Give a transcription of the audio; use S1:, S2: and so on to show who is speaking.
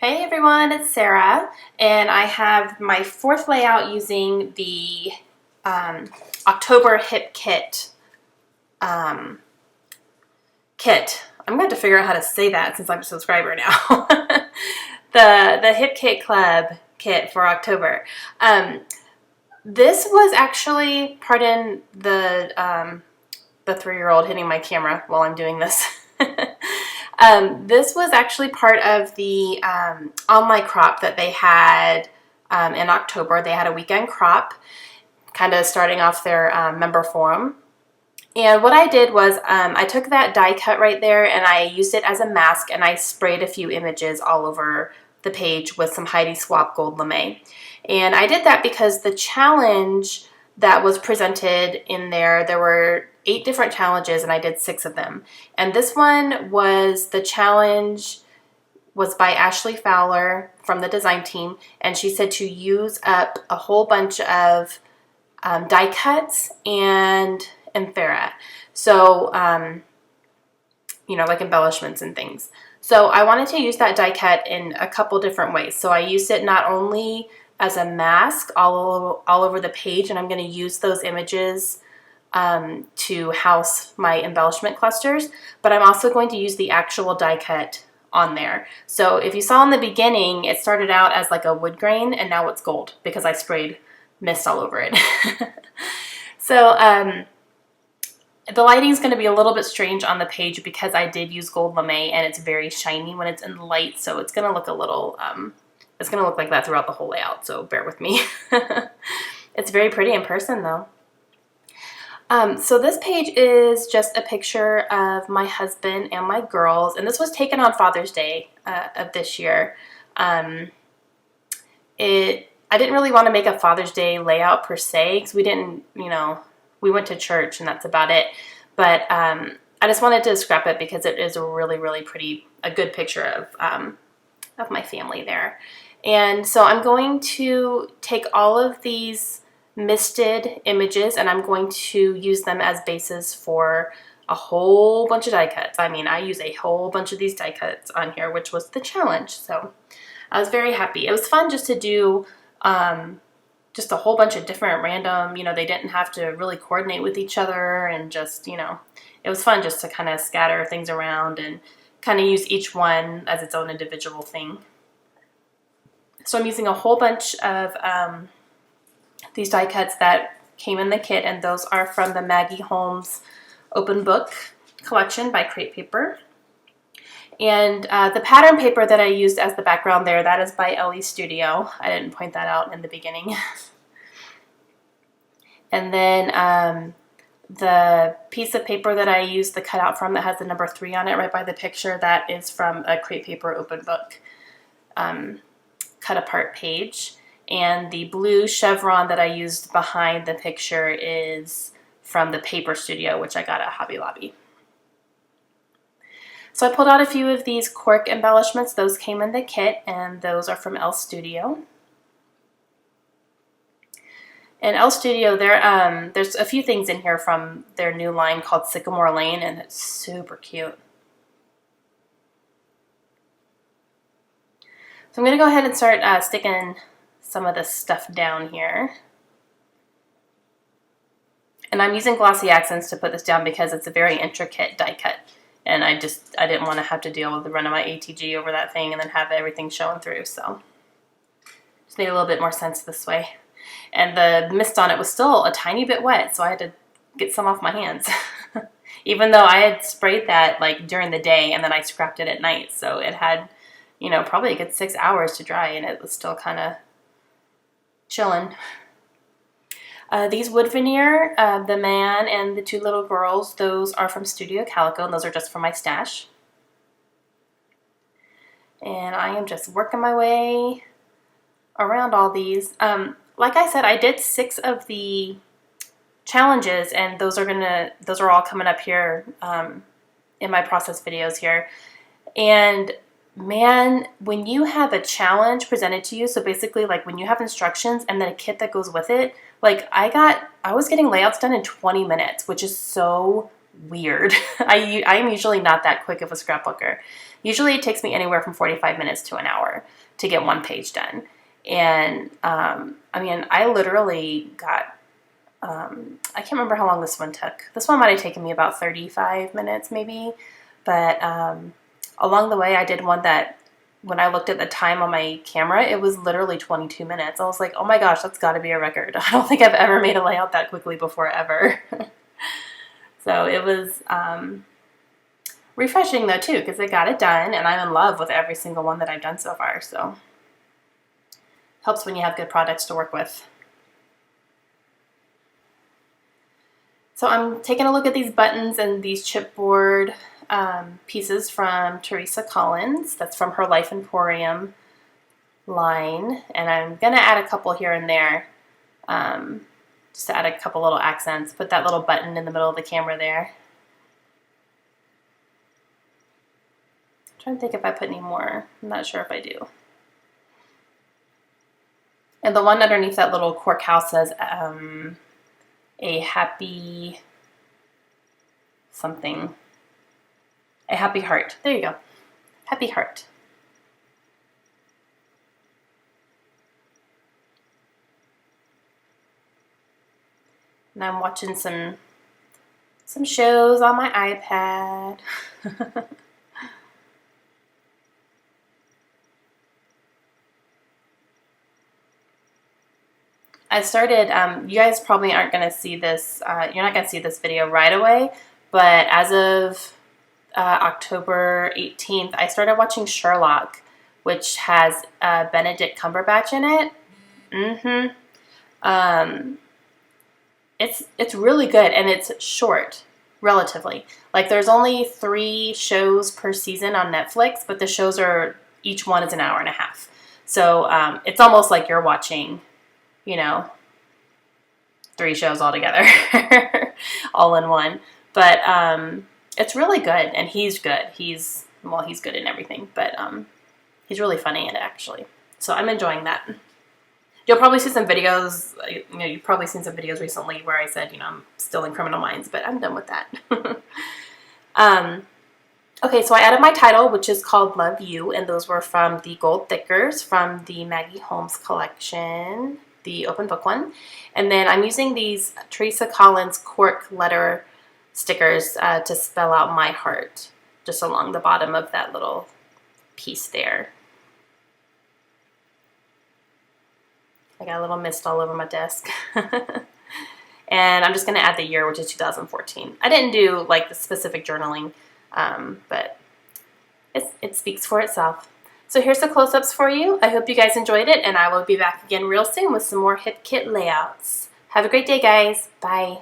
S1: Hey everyone, it's Sarah, and I have my fourth layout using the October Hip Kit kit. I'm going to have to figure out how to say that since I'm a subscriber now. the Hip Kit Club kit for October. This was actually, pardon the 3-year-old hitting my camera while I'm doing this. This was actually part of the online crop that they had in October. They had a weekend crop, kind of starting off their member forum. And what I did was I took that die cut right there and I used it as a mask, and I sprayed a few images all over the page with some Heidi Swapp Gold Lame. And I did that because the challenge that was presented in there were 8 different challenges and I did 6 of them. And this one was, the challenge was by Ashley Fowler from the design team, and she said to use up a whole bunch of die cuts and ferrite. So, like embellishments and things. So I wanted to use that die cut in a couple different ways. So I used it not only as a mask all over the page, and I'm going to use those images to house my embellishment clusters, but I'm also going to use the actual die cut on there. So if you saw in the beginning, it started out as like a wood grain, and now it's gold because I sprayed mist all over it. So the lighting is going to be a little bit strange on the page because I did use gold lame, and it's very shiny when it's in the light, so it's going to look a little, it's going to look like that throughout the whole layout, so bear with me. It's very pretty in person though. So this page is just a picture of my husband and my girls, and this was taken on Father's Day of this year. I didn't really want to make a Father's Day layout per se because we didn't, we went to church and that's about it. But I just wanted to scrap it because it is a really, really pretty, a good picture of my family there. And so I'm going to take all of these misted images and I'm going to use them as bases for a whole bunch of die cuts. I mean, I use a whole bunch of these die cuts on here, which was the challenge. So I was very happy. It was fun just to do just a whole bunch of different random, they didn't have to really coordinate with each other, and just, it was fun just to kind of scatter things around and kind of use each one as its own individual thing. So I'm using a whole bunch of these die cuts that came in the kit, and those are from the Maggie Holmes Open Book collection by Crepe Paper. And the pattern paper that I used as the background there, that is by Ellie Studio. I didn't point that out in the beginning. And then the piece of paper that I used the cutout from that has the number 3 on it right by the picture, that is from a Crepe Paper Open Book cut apart page. And the blue chevron that I used behind the picture is from the Paper Studio, which I got at Hobby Lobby. So I pulled out a few of these cork embellishments. Those came in the kit, and those are from Elle Studio. And Elle Studio, there's a few things in here from their new line called Sycamore Lane, and it's super cute. So I'm going to go ahead and start sticking some of this stuff down here. And I'm using glossy accents to put this down because it's a very intricate die cut. And I didn't want to have to deal with the run of my ATG over that thing and then have everything showing through. So just made a little bit more sense this way. And the mist on it was still a tiny bit wet, so I had to get some off my hands. Even though I had sprayed that like during the day and then I scrapped it at night. So it had, probably a good 6 hours to dry, and it was still kind of chilling. These wood veneer, the man and the 2 little girls, those are from Studio Calico, and those are just for my stash. And I am just working my way around all these. Like I said, I did 6 of the challenges, and those are all coming up here in my process videos here. And man, when you have a challenge presented to you, so basically like when you have instructions and then a kit that goes with it, like I was getting layouts done in 20 minutes, which is so weird. I'm usually not that quick of a scrapbooker. Usually it takes me anywhere from 45 minutes to an hour to get one page done. And I mean, I literally got, I can't remember how long this one took. This one might have taken me about 35 minutes maybe. But along the way, I did one that when I looked at the time on my camera, it was literally 22 minutes. I was like, oh my gosh, that's got to be a record. I don't think I've ever made a layout that quickly before, ever. So it was refreshing though too, because I got it done and I'm in love with every single one that I've done so far. So helps when you have good products to work with. So I'm taking a look at these buttons and these chipboard pieces from Teresa Collins. That's from her Life Emporium line. And I'm going to add a couple here and there, just to add a couple little accents. Put that little button in the middle of the camera there. I'm trying to think if I put any more. I'm not sure if I do. And the one underneath that little cork house says a happy something. A happy heart. There you go. Happy heart. And I'm watching some shows on my iPad. I started, you guys probably aren't going to see this, you're not going to see this video right away, but as of October 18th, I started watching Sherlock, which has Benedict Cumberbatch in it. It's really good, and it's short, relatively. Like, there's only 3 shows per season on Netflix, but the shows are, each one is an hour and a half. So it's almost like you're watching, you know, 3 shows all together, all in one. But it's really good, and he's good. He's good in everything, but he's really funny in it, actually. So I'm enjoying that. You'll probably see some videos, you know, you've probably seen some videos recently where I said, you know, I'm still in Criminal Minds, but I'm done with that. Okay, so I added my title, which is called Love You, and those were from the gold thickers from the Maggie Holmes collection, the open book one. And then I'm using these Teresa Collins cork letter stickers to spell out my heart, just along the bottom of that little piece there. I got a little mist all over my desk. And I'm just going to add the year, which is 2014. I didn't do like the specific journaling, but it speaks for itself. So here's the close-ups for you. I hope you guys enjoyed it, and I will be back again real soon with some more Hip Kit layouts. Have a great day, guys. Bye.